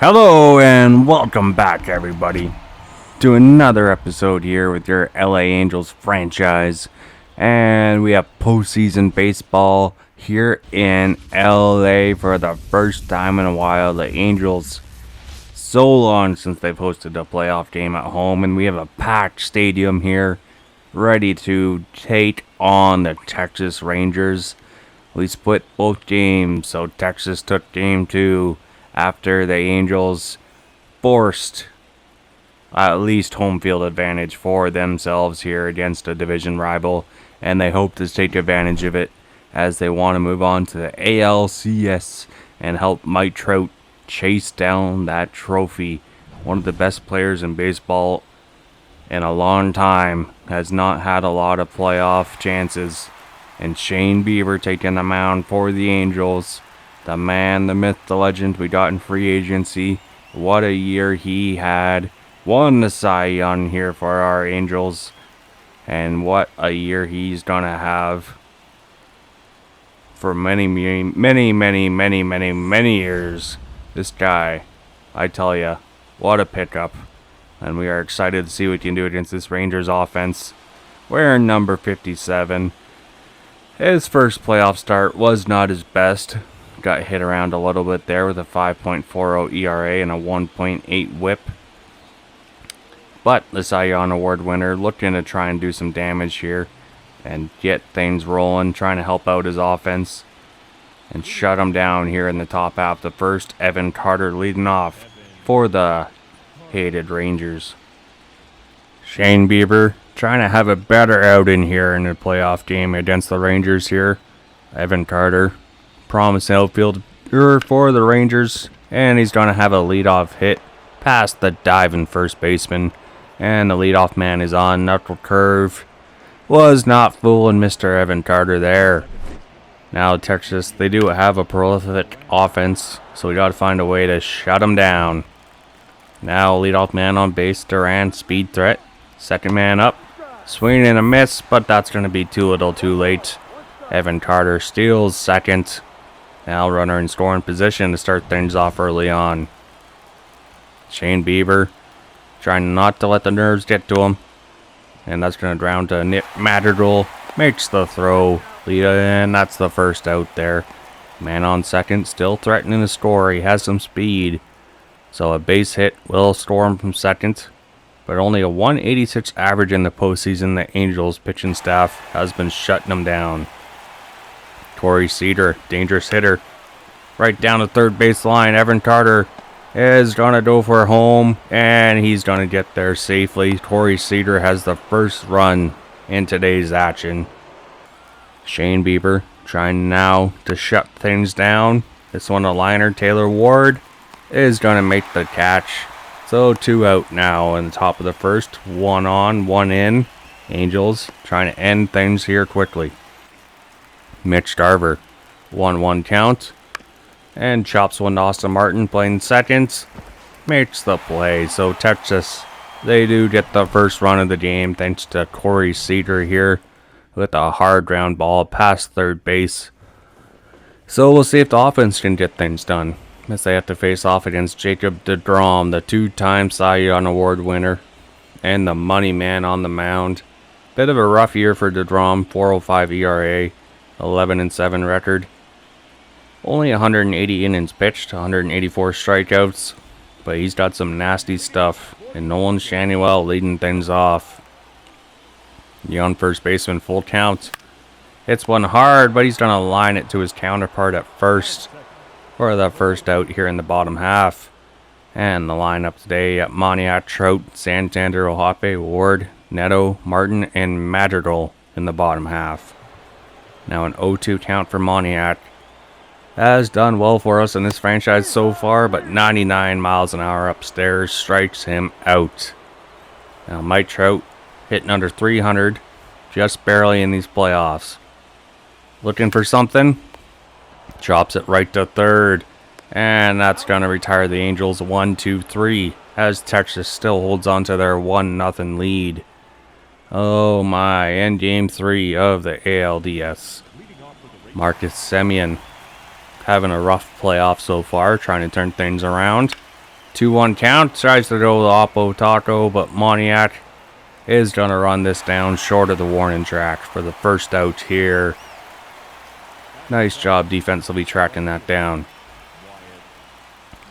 Hello and welcome back, everybody, to another episode here with your LA Angels franchise. And we have postseason baseball here in LA for the first time in a while. The Angels, so long since they've hosted a playoff game at home, and we have a packed stadium here ready to take on the Texas Rangers. We split both games, so Texas took game 2 after the Angels forced at least home field advantage for themselves here against a division rival, and they hope to take advantage of it as they want to move on to the ALCS and help Mike Trout chase down that trophy. One of the best players in baseball in a long time, has not had a lot of playoff chances, and Shane Bieber taking the mound for the Angels. The man, the myth, the legend we got in free agency. What a year he had. Won the Cy Young here for our Angels. And what a year he's gonna have for many years. This guy, I tell ya, what a pickup. And we are excited to see what he can do against this Rangers offense. Wearing number 57. His first playoff start was not his best. Got hit around a little bit there with a 5.40 ERA and a 1.8 whip. But the Cy Young Award winner looking to try and do some damage here and get things rolling, trying to help out his offense and shut him down here in the top half. The first, Evan Carter leading off for the hated Rangers. Shane Bieber trying to have a better outing here in the playoff game against the Rangers here. Evan Carter, promising outfielder for the Rangers, and he's going to have a leadoff hit past the diving first baseman, and the leadoff man is on. Knuckle curve was not fooling Mr. Evan Carter there. Now Texas, they do have a prolific offense, so we got to find a way to shut him down. Now leadoff man on base, Duran, speed threat, second man up, swing and a miss, but that's going to be too little too late. Evan Carter steals second. Now runner in scoring position to start things off early on. Shane Bieber trying not to let the nerves get to him. And that's going to ground to Nick Madrigal. Makes the throw. And that's the first out there. Man on second, still threatening to score. He has some speed. So a base hit will score him from second. But only a 186 average in the postseason. The Angels pitching staff has been shutting him down. Corey Seager, dangerous hitter. Right down the third base line. Evan Carter is going to go for home, and he's going to get there safely. Corey Seager has the first run in today's action. Shane Bieber trying now to shut things down. This one a liner. Taylor Ward is going to make the catch. So 2 out now in the top of the first. 1 on, 1 in. Angels trying to end things here quickly. Mitch Garver, 1-1 count, and chops one to Austin Martin playing second, makes the play. So Texas, they do get the first run of the game thanks to Corey Seager here with a hard ground ball past third base. So we'll see if the offense can get things done as they have to face off against Jacob deGrom, the 2-time Cy Young Award winner and the money man on the mound. Bit of a rough year for deGrom, 4.05 ERA. 11-7 record. Only 180 innings pitched, 184 strikeouts, but he's got some nasty stuff. And Nolan Shanuel leading things off. Young first baseman, full count. Hits one hard, but he's going to line it to his counterpart at first for the first out here in the bottom half. And the lineup today at Moniak, Trout, Santander, Ohape, Ward, Neto, Martin, and Madrigal in the bottom half. Now an 0-2 count for Moniak. Has done well for us in this franchise so far, but 99 miles an hour upstairs strikes him out. Now Mike Trout hitting under 300, just barely in these playoffs. Looking for something. Chops it right to third. And that's going to retire the Angels 1-2-3 as Texas still holds on to their 1-0 lead. Oh my, and game 3 of the ALDS. Marcus Semien having a rough playoff so far, trying to turn things around. 2-1 count. Tries to go the Oppo Taco, but Moniak is going to run this down short of the warning track for the first out here. Nice job defensively tracking that down.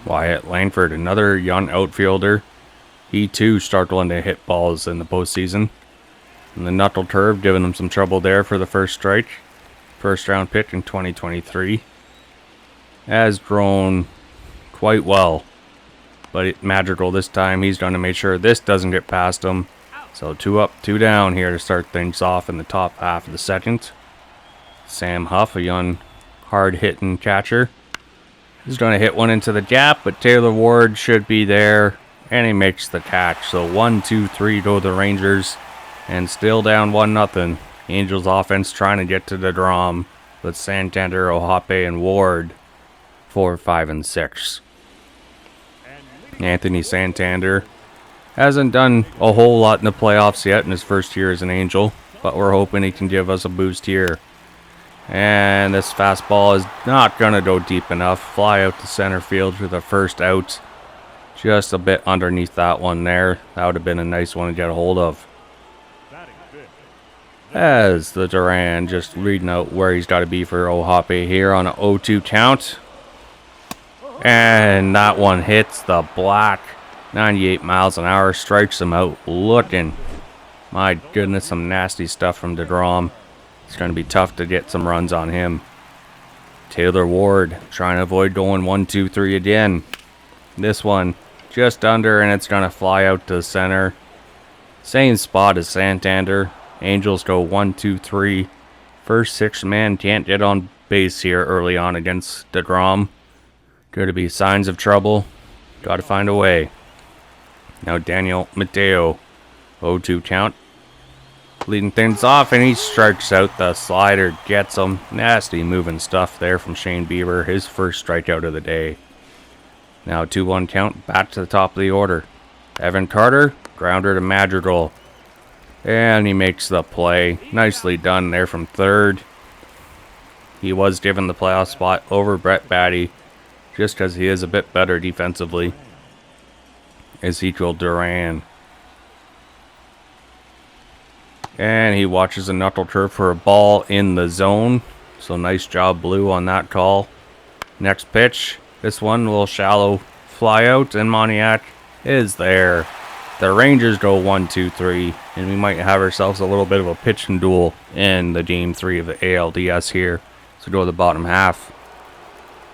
Wyatt Langford, another young outfielder. He too struggling to hit balls in the postseason. And the knuckle curve giving him some trouble there for the first strike. First round pick in 2023. Has grown quite well. But Madrigal this time, he's going to make sure this doesn't get past him. So 2 up, 2 down here to start things off in the top half of the second. Sam Huff, a young hard-hitting catcher. He's going to hit one into the gap, but Taylor Ward should be there. And he makes the catch. So 1-2-3 go the Rangers. And still down 1-0. Angels offense trying to get to the drum. With Santander, Ohape, and Ward 4, 5, and 6. Anthony Santander hasn't done a whole lot in the playoffs yet in his first year as an Angel. But we're hoping he can give us a boost here. And this fastball is not going to go deep enough. Fly out to center field for the first out. Just a bit underneath that one there. That would have been a nice one to get a hold of. As the Duran just reading out where he's got to be for Ohape here on an 0-2 count. And that one hits the black. 98 miles an hour. Strikes him out looking. My goodness, some nasty stuff from DeGrom. It's going to be tough to get some runs on him. Taylor Ward trying to avoid going 1-2-3 again. This one just under, and it's going to fly out to the center. Same spot as Santander. Angels go 1-2-3. First 6 man can't get on base here early on against DeGrom. Going to be signs of trouble. Got to find a way. Now Daniel Mateo. 0-2 count. Leading things off, and he strikes out. The slider gets him. Nasty moving stuff there from Shane Bieber. His first strikeout of the day. Now 2-1 count. Back to the top of the order. Evan Carter. Grounder to Madrigal. And he makes the play. Nicely done there from third. He was given the playoff spot over Brett Batty. Just because he is a bit better defensively. Ezekiel Duran. And he watches a knuckle curve for a ball in the zone. So nice job, Blue, on that call. Next pitch. This one, a little shallow fly out. And Moniak is there. The Rangers go 1-2-3. And we might have ourselves a little bit of a pitching duel in the Game 3 of the ALDS here. So go to the bottom half.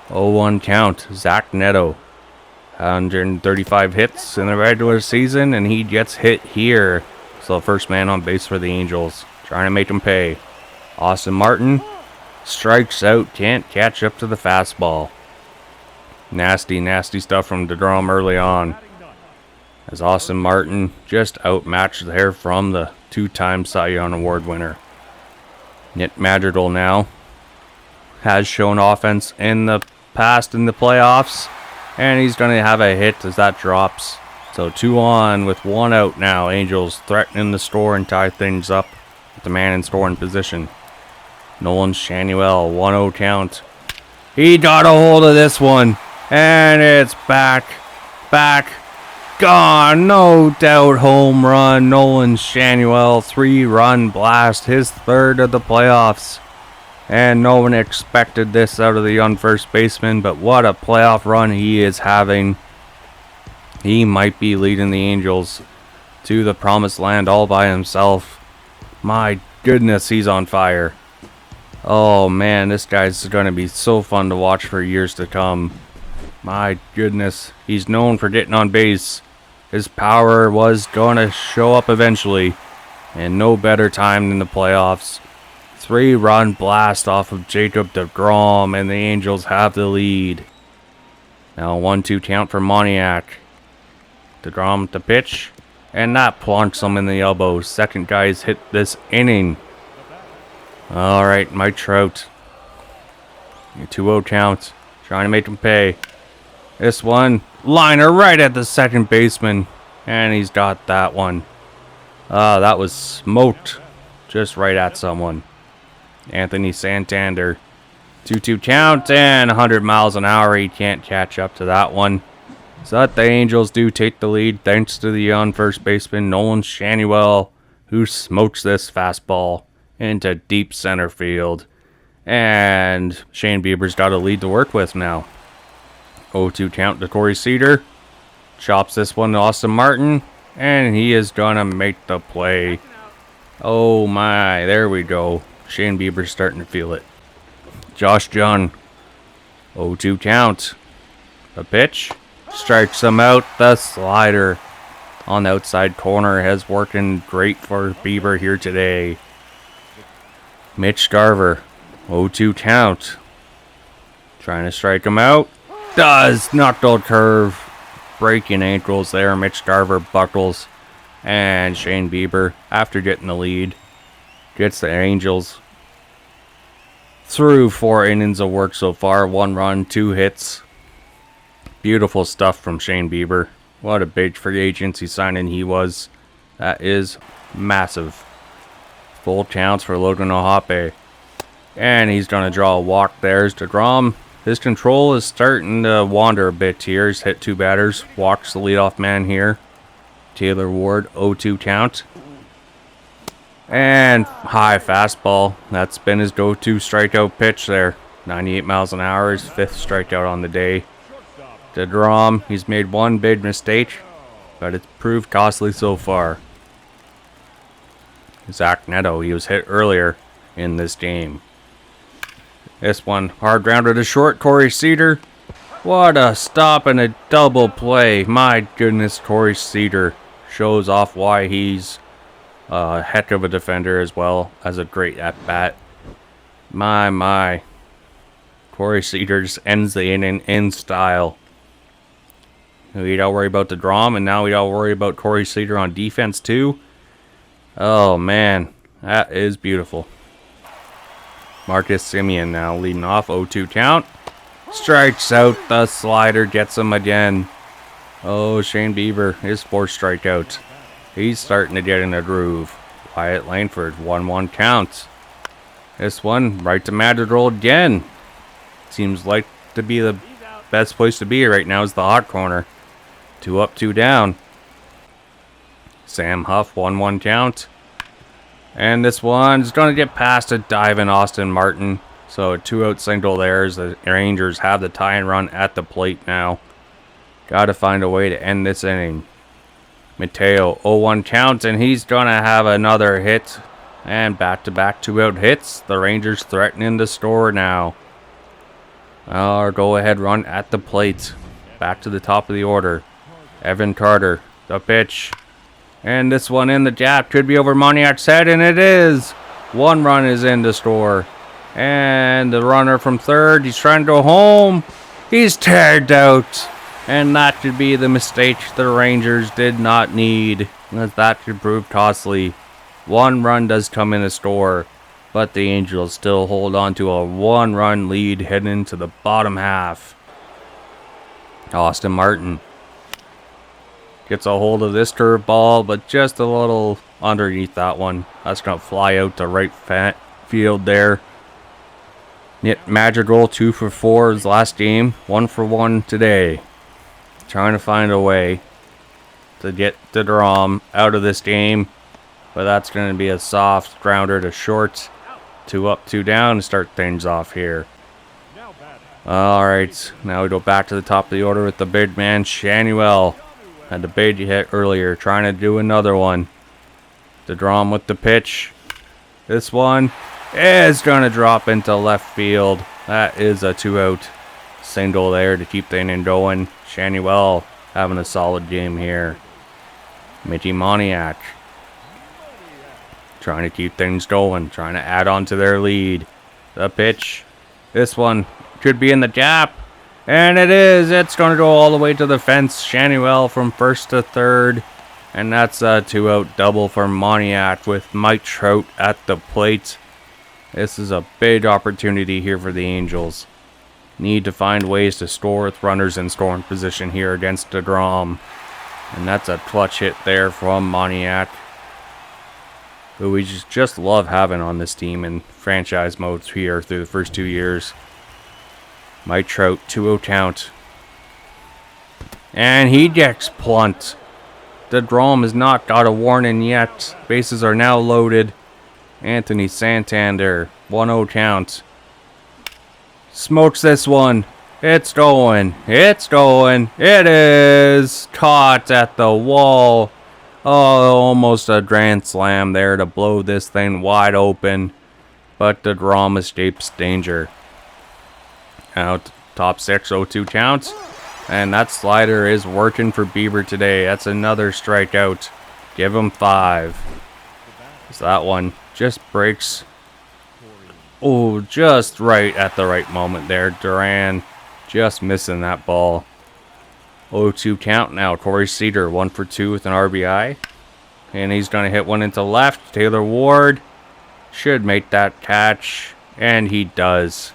0-1 count. Zach Neto. 135 hits in the regular season. And he gets hit here. So first man on base for the Angels. Trying to make him pay. Austin Martin strikes out. Can't catch up to the fastball. Nasty, nasty stuff from DeGrom early on. As Austin Martin just outmatched there from the 2-time Cy Young Award winner. Nick Madrigal now has shown offense in the past in the playoffs. And he's going to have a hit as that drops. So 2 on with 1 out now. Angels threatening the score and tie things up with the man in scoring position. Nolan Shanuel, 1-0 count. He got a hold of this one. And it's back. Gone. No doubt home run. Nolan Shanuel, 3-run blast. His third of the playoffs. And no one expected this out of the young first baseman. But what a playoff run he is having. He might be leading the Angels to the promised land all by himself. My goodness, he's on fire. Oh man, this guy's going to be so fun to watch for years to come. My goodness, he's known for getting on base. His power was going to show up eventually. And no better time than the playoffs. 3-run blast off of Jacob DeGrom, and the Angels have the lead. Now 1-2 count for Moniak. DeGrom to pitch, and that plonks him in the elbow. Second guy's hit this inning. Alright, Mike Trout. 2-0 count. Trying to make him pay. This one, liner right at the second baseman. And he's got that one. That was smoked. Just right at someone. Anthony Santander. 2-2 count and 100 miles an hour. He can't catch up to that one. So that the Angels do take the lead thanks to the young first baseman Nolan Shannywell, who smokes this fastball into deep center field. And Shane Bieber's got a lead to work with now. 0-2 count to Corey Cedar. Chops this one to Austin Martin. And he is gonna make the play. Oh my, there we go. Shane Bieber's starting to feel it. Josh Jung. 0-2 count. The pitch. Strikes him out. The slider on the outside corner has working great for Bieber here today. Mitch Garver. 0-2 count. Trying to strike him out. Does. Knuckle curve. Breaking ankles there. Mitch Garver buckles. And Shane Bieber, after getting the lead, gets the Angels through 4 innings of work so far. 1 run, 2 hits. Beautiful stuff from Shane Bieber. What a big free agency signing he was. That is massive. Full counts for Logan Ohape. And he's going to draw a walk there. DeGrom, his control is starting to wander a bit here. He's hit 2 batters. Walks the leadoff man here. Taylor Ward, 0-2 count. And high fastball. That's been his go-to strikeout pitch there. 98 miles an hour, his 5th strikeout on the day. DeGrom, he's made 1 big mistake, but it's proved costly so far. Zach Neto, he was hit earlier in this game. This one, hard grounder to short, Corey Cedar. What a stop and a double play. My goodness, Corey Cedar shows off why he's a heck of a defender as well as a great at-bat. My. Corey Cedar just ends the inning in style. We don't worry about DeGrom, and now we don't worry about Corey Cedar on defense too. Oh man, that is beautiful. Marcus Semien now leading off, 0-2 count. Strikes out the slider, gets him again. Oh, Shane Bieber, his 4th strikeout. He's starting to get in a groove. Wyatt Langford, 1-1 count. This one, right to Madrigal again. Seems like to be the best place to be right now is the hot corner. 2 up, 2 down. Sam Huff, 1-1 count. And this one's going to get past a diving Austin Martin. So a 2-out single there as the Rangers have the tie and run at the plate now. Got to find a way to end this inning. Mateo, 0-1 count, and he's going to have another hit. And back-to-back 2-out hits. The Rangers threatening to score now. Our go-ahead run at the plate. Back to the top of the order. Evan Carter, the pitch. And this one in the gap. Could be over Moniak's head, and it is. 1 run is in to score. And the runner from third, he's trying to go home. He's tagged out. And that should be the mistake the Rangers did not need. That could prove costly. 1 run does come in to score. But the Angels still hold on to a 1-run lead heading into the bottom half. Austin Martin gets a hold of this curveball, but just a little underneath that one. That's going to fly out to right field there. Nick Madrigal, 2 for 4 his last game. 1 for 1 today. Trying to find a way to get DeGrom out of this game. But that's going to be a soft grounder to short. 2 up, 2 down to start things off here. Alright, now we go back to the top of the order with the big man, Shannywell. Had the big hit earlier, trying to do another one. DeGrom with the pitch. This one is going to drop into left field. That is a 2-out single there to keep the inning going. Shannywell having a solid game here. Mitty Moniak trying to keep things going, trying to add on to their lead. The pitch. This one could be in the gap. And it is. It's going to go all the way to the fence. Shannywell from first to third. And that's a 2-out double for Moniak with Mike Trout at the plate. This is a big opportunity here for the Angels. Need to find ways to score with runners in scoring position here against DeGrom. And that's a clutch hit there from Moniak, who we just love having on this team in franchise mode here through the first 2 years. Mike Trout, 2-0 count. And he gets plunked. The drum has not got a warning yet. Bases are now loaded. Anthony Santander, 1-0 count. Smokes this one. It's going. It's going. It is caught at the wall. Oh, almost a grand slam there to blow this thing wide open. But the drum escapes danger. Out top 6, 0-2 count. And that slider is working for Bieber today. That's another strikeout. Give him 5. So that one just breaks. Oh, just right at the right moment there. Duran just missing that ball. 0-2 count now. Corey Cedar, 1 for 2 with an RBI. And he's going to hit one into left. Taylor Ward should make that catch. And he does.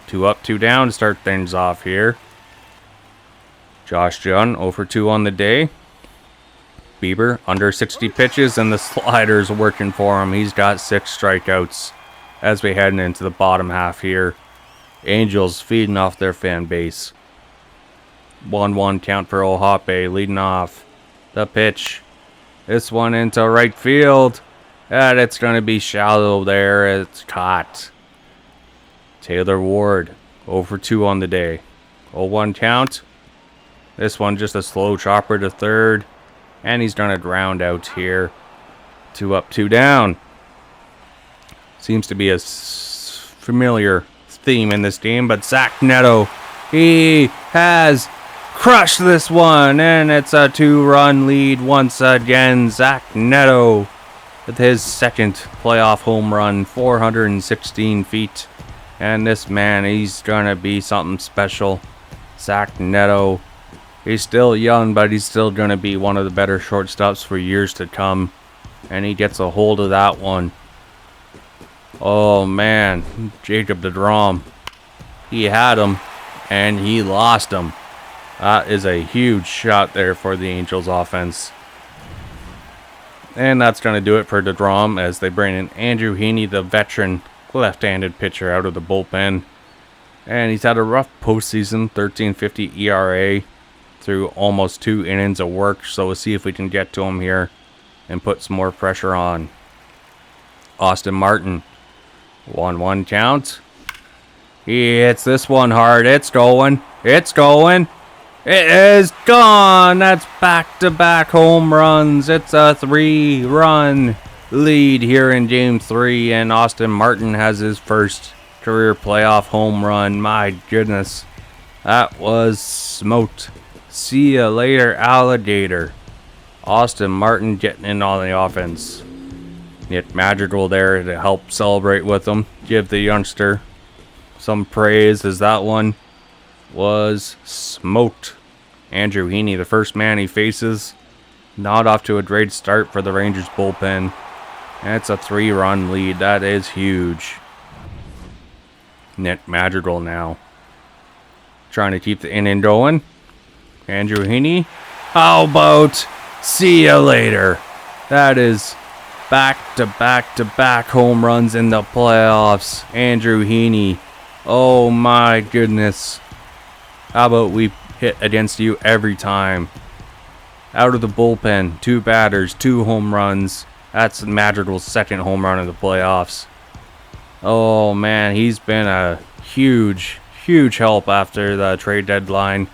2 up, 2 down to start things off here. Josh Jung, 0 for 2 on the day. Bieber, under 60 pitches, and the slider's working for him. He's got 6 strikeouts as we head into the bottom half here. Angels feeding off their fan base. 1-1 count for Ohape, leading off. The pitch. This one into right field. And it's going to be shallow there. It's caught. Taylor Ward, 0 for 2 on the day. 0-1 count. This one just a slow chopper to third. And he's done a ground out here. 2 up, 2 down. Seems to be a familiar theme in this game. But Zach Neto, he has crushed this one. And it's a 2-run lead once again. Zach Neto with his second playoff home run. 416 feet. And this man, he's going to be something special. Zach Neto. He's still young, but he's still going to be one of the better shortstops for years to come. And he gets a hold of that one. Oh, man. Jacob deGrom. He had him, and he lost him. That is a huge shot there for the Angels offense. And that's going to do it for deGrom as they bring in Andrew Heaney, the veteran left-handed pitcher, out of the bullpen. And he's had a rough postseason, 13.50 ERA. Through almost 2 innings of work, so we'll see if we can get to him here and put some more pressure on. Austin Martin, 1-1 count. He hits this one hard. It's going. It's going. It is gone. That's back-to-back home runs. It's a 3-run lead here in Game 3, and Austin Martin has his first career playoff home run. My goodness, that was smoked. See ya later, alligator. Austin Martin getting in on the offense. Nick Madrigal there to help celebrate with him. Give the youngster some praise as that one was smoked. Andrew Heaney, the first man he faces. Not off to a great start for the Rangers bullpen. And it's a 3-run lead. That is huge. Nick Madrigal now. Trying to keep the inning going. Andrew Heaney, how about see ya later? That is back-to-back-to-back home runs in the playoffs. Andrew Heaney, oh my goodness. How about we hit against you every time? Out of the bullpen, 2 batters, 2 home runs. That's Madrigal's second home run in the playoffs. Oh man, he's been a huge help after the trade deadline.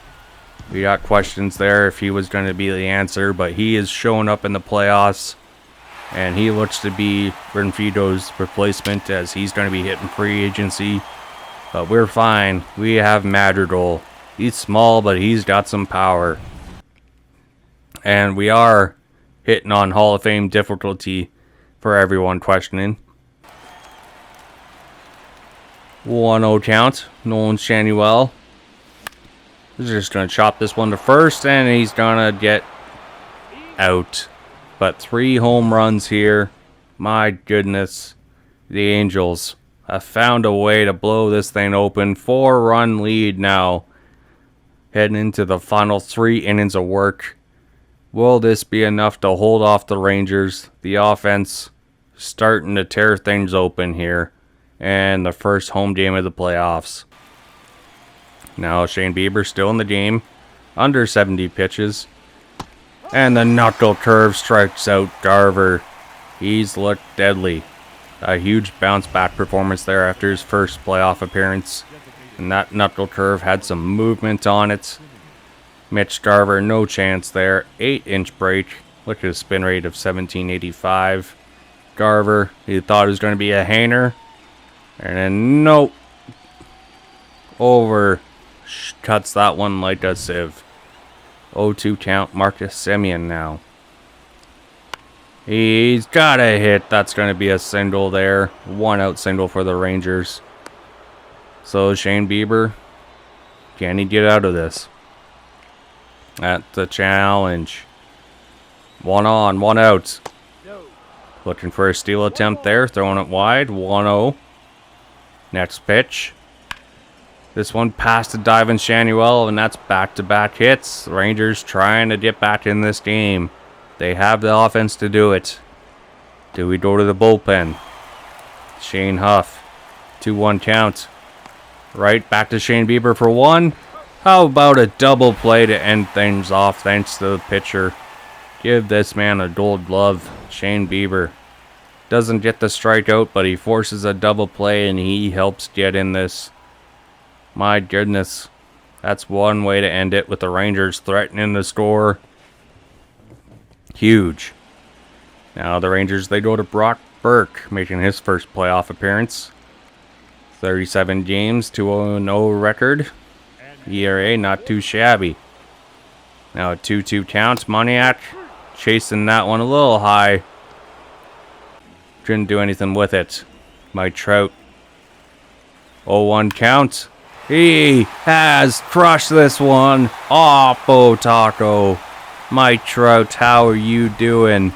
We got questions there if he was going to be the answer, but he is showing up in the playoffs, and he looks to be Renfrito's replacement as he's going to be hitting free agency. But we're fine. We have Madrigal. He's small, but he's got some power. And we are hitting on Hall of Fame difficulty for everyone questioning. 1-0 count. Nolan Shanuel. He's just going to chop this one to first, and he's going to get out. But 3 home runs here. My goodness. The Angels have found a way to blow this thing open. 4-run lead now. Heading into the final 3 innings of work. Will this be enough to hold off the Rangers? The offense starting to tear things open here. And the first home game of the playoffs. Now Shane Bieber still in the game. under 70 pitches. And the knuckle curve strikes out Garver. He's looked deadly. A huge bounce back performance there after his first playoff appearance. And that knuckle curve had some movement on it. Mitch Garver, no chance there. 8-inch break. Look at his spin rate of 1785. Garver, he thought it was going to be a hanger. And then, nope. Over. Cuts that one like a sieve. 0-2 count. Marcus Semien now. He's got a hit. That's going to be a single there. 1-out single for the Rangers. So Shane Bieber, can he get out of this? That's the challenge. 1 on, 1 out. Looking for a steal attempt there. Throwing it wide. 1-0. Next pitch. This one past to Dyvan Shanuel, and that's back-to-back hits. The Rangers trying to get back in this game. They have the offense to do it. Do we go to the bullpen? Shane Huff. 2-1 count. Right, back to Shane Bieber for 1. How about a double play to end things off thanks to the pitcher? Give this man a gold glove. Shane Bieber doesn't get the strikeout, but he forces a double play and he helps get in this. My goodness. That's one way to end it with the Rangers threatening the score. Huge. Now the Rangers, they go to Brock Burke, making his first playoff appearance. 37 games, 2-0 record. ERA not too shabby. Now a 2-2 count. Moniak chasing that one a little high. Couldn't do anything with it. Mike Trout. 0-1 count. He has crushed this one. Oppo Taco. Mike Trout, how are you doing?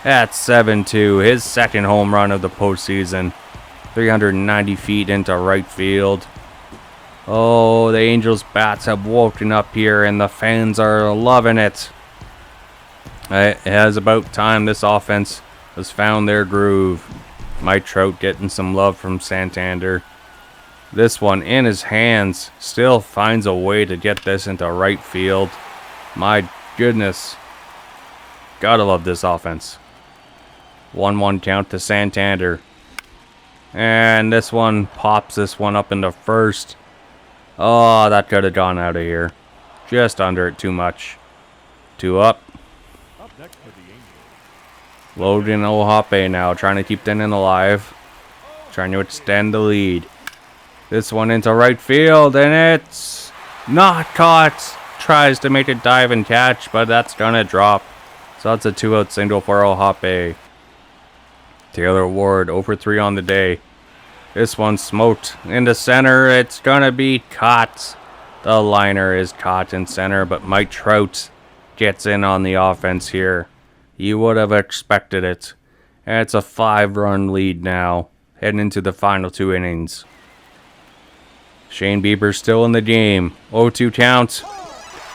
At 7-2. His second home run of the postseason. 390 feet into right field. Oh, the Angels bats have woken up here and the fans are loving it. It has about time this offense has found their groove. Mike Trout getting some love from Santander. This one in his hands still finds a way to get this into right field. My goodness. Gotta love this offense. 1-1 count to Santander. And this one pops this one up into first. Oh, that could have gone out of here. Just under it too much. 2 up. Logan Ohape now trying to keep the inning alive. Trying to extend the lead. This one into right field and it's not caught. Tries to make a dive and catch, but that's gonna drop. So that's a 2-out single for Ohape. Taylor Ward, 0-for-3 on the day. This one smoked into center. It's gonna be caught. The liner is caught in center, but Mike Trout gets in on the offense here. You would have expected it. And it's a 5-run lead now, heading into the final 2 innings. Shane Bieber still in the game. 0-2 count.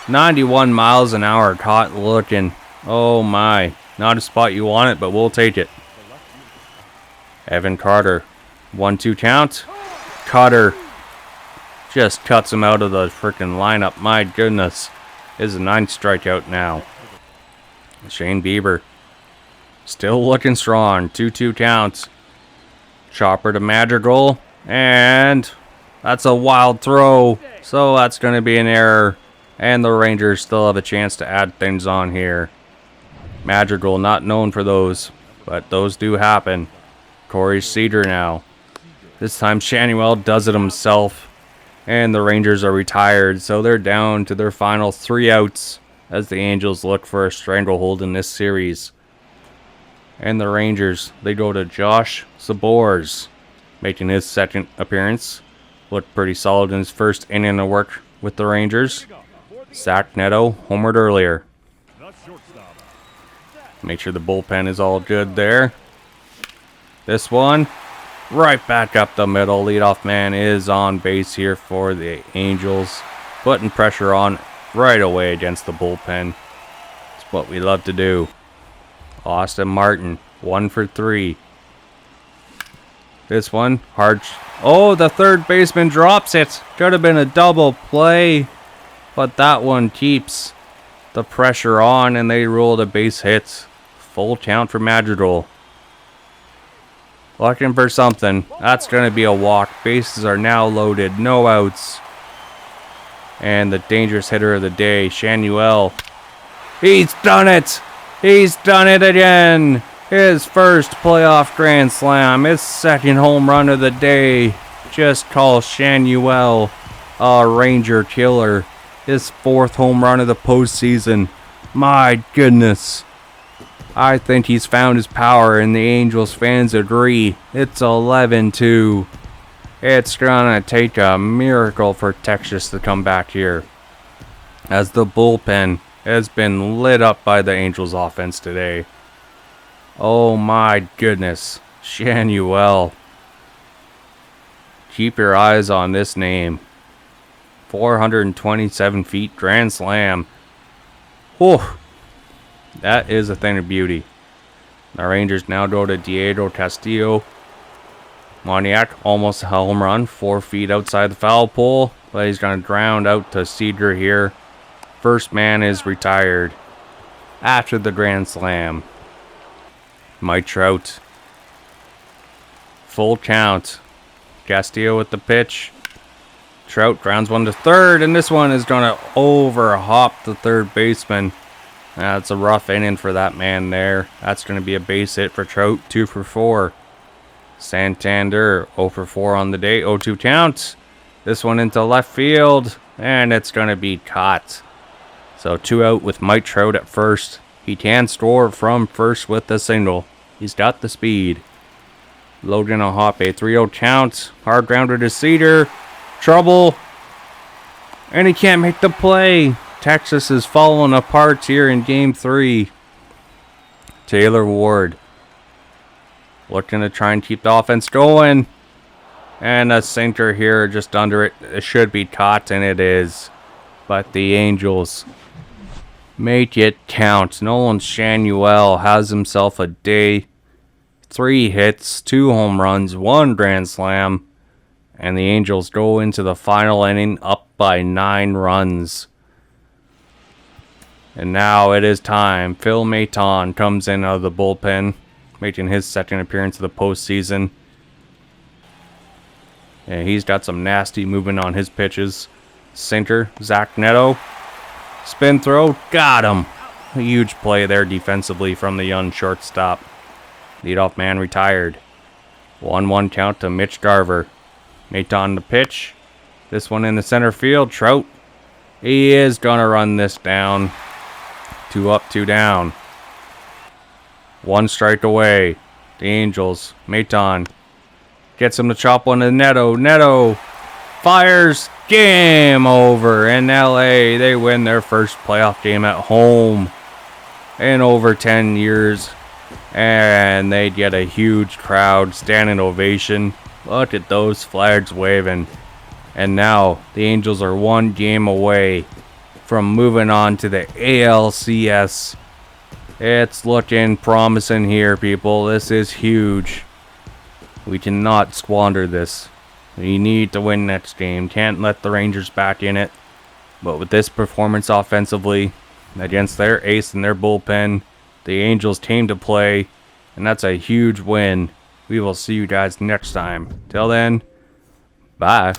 91 miles an hour caught looking. Oh my. Not a spot you want it, but we'll take it. Evan Carter. 1-2 count. Cutter just cuts him out of the freaking lineup. My goodness. This is a 9th strikeout now. Shane Bieber. Still looking strong. 2-2 counts. Chopper to Madrigal. And that's a wild throw. So that's going to be an error. And the Rangers still have a chance to add things on here. Madrigal, not known for those, but those do happen. Corey Cedar now. This time Shanuel does it himself. And the Rangers are retired, so they're down to their final 3 outs as the Angels look for a stranglehold in this series. And the Rangers, they go to Josh Sabors, making his 2nd appearance. Looked pretty solid in his first inning of work with the Rangers. Zach Neto homered earlier. Make sure the bullpen is all good there. This one, right back up the middle. Leadoff man is on base here for the Angels. Putting pressure on right away against the bullpen. It's what we love to do. Austin Martin, 1-for-3. This one, hard. Oh, the third baseman drops it. Could have been a double play. but that one keeps the pressure on, and they roll the base hits. Full count for Madrigal. Looking for something. That's going to be a walk. Bases are now loaded. No outs. And the dangerous hitter of the day, Shanuel. He's done it! He's done it again! His first playoff grand slam. His second home run of the day. Just call Shanuel a Ranger killer. His fourth home run of the postseason. My goodness. I think he's found his power, and the Angels fans agree. It's 11-2. It's gonna take a miracle for Texas to come back here, as the bullpen has been lit up by the Angels offense today. Oh my goodness. Shanuel. Keep your eyes on this name. 427 feet, grand slam. Whew. That is a thing of beauty. The Rangers now go to Diego Castillo. Moniak, almost a home run, 4 feet outside the foul pole, but he's going to ground out to Cedar here. First man is retired after the grand slam. Mike Trout. Full count. Castillo with the pitch. Trout grounds one to third, and this one is going to overhop the third baseman. That's a rough inning for that man there. That's going to be a base hit for Trout, 2 for 4. Santander, 0 for 4 on the day, 0-2 count. This one into left field, and it's going to be caught. So 2 out with Mike Trout at first. He can score from first with the single. He's got the speed. Logan a hop, a 3-0 count. Hard grounder to Cedar. Trouble. And he can't make the play. Texas is falling apart here in Game 3. Taylor Ward. Looking to try and keep the offense going. And a sinker here just under it. It should be caught, and it is. But the Angels make it count. Nolan Shanuel has himself a day. 3 hits, 2 home runs, 1 grand slam. And the Angels go into the final inning up by 9 runs. And now it is time. Phil Maton comes in out of the bullpen, making his second appearance of the postseason. And he's got some nasty movement on his pitches. Sinker, Zach Neto. Spin throw, got him. A huge play there defensively from the young shortstop. Leadoff man retired. 1-1 count to Mitch Garver. Maton the pitch. This one in the center field. Trout. He is going to run this down. 2 up, 2 down. 1 strike away. The Angels. Maton gets him to chop one to Neto. Neto fires. Game over. In LA, they win their first playoff game at home in over 10 years. And they get a huge crowd, standing ovation. Look at those flags waving. And now the Angels are 1 game away from moving on to the ALCS. It's looking promising here, people. This is huge. We cannot squander this. We need to win next game. Can't let the Rangers back in it. But with this performance offensively against their ace and their bullpen, the Angels came to play, and that's a huge win. We will see you guys next time. Till then, bye.